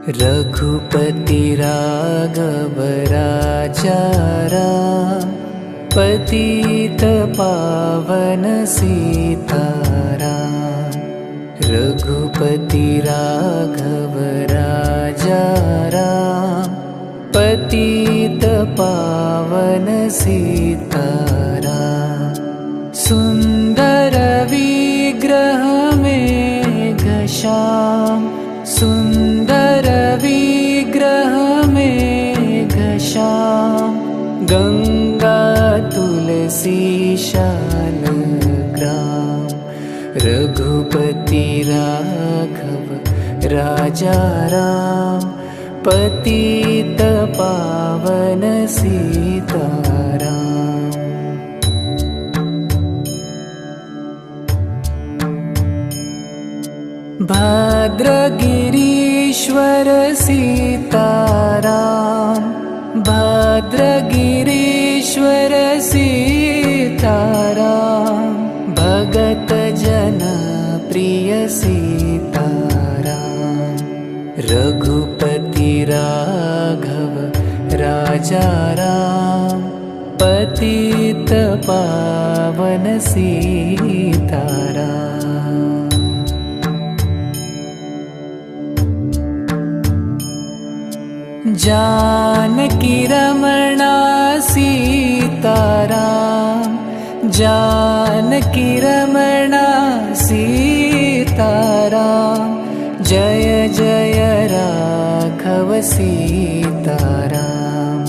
रघुपति राघव राजा राम, पतित पावन सीताराम। रघुपति राघव राजा राम, पतित पावन सीताराम। सुंदर विग्रह मेघश्याम, सुंदर विग्रह मेघश्याम। गंगा तुलसी शालग्राम। रघुपति राघव राजा राम, पतित पावन सीताराम। भाद्रगिरीश्वर सीताराम, भाद्रगिरीश्वर सीताराम। भगत जन प्रिय सीताराम। रघुपति राघव राजा राम, पतित पावन सीताराम। जानकी रमणा सीताराम, जानकी रमणा सीताराम। जय जय राघव सीताराम,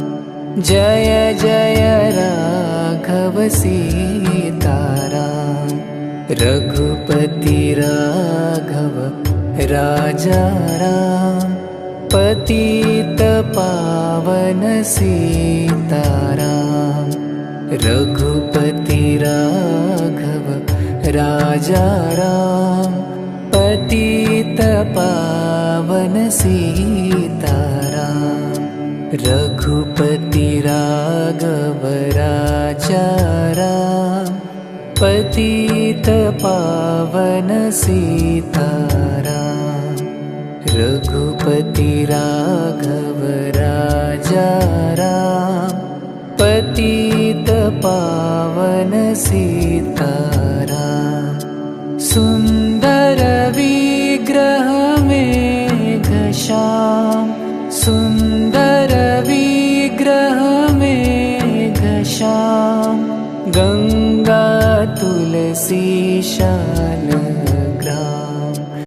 जय जय राघव सीताराम। रघुपति राघव राजा राम, पतित पावन सीताराम। रघुपति राघव राजा राम, पतित पावन सीताराम। रघुपति राघव राजा राम, पतित पावन सीताराम। रघुपति राघव राजा राम, पतित पावन सीताराम। सुंदर विग्रह मेघश्याम, सुंदर विग्रह मेघश्याम। गंगा तुलसी शालग्राम।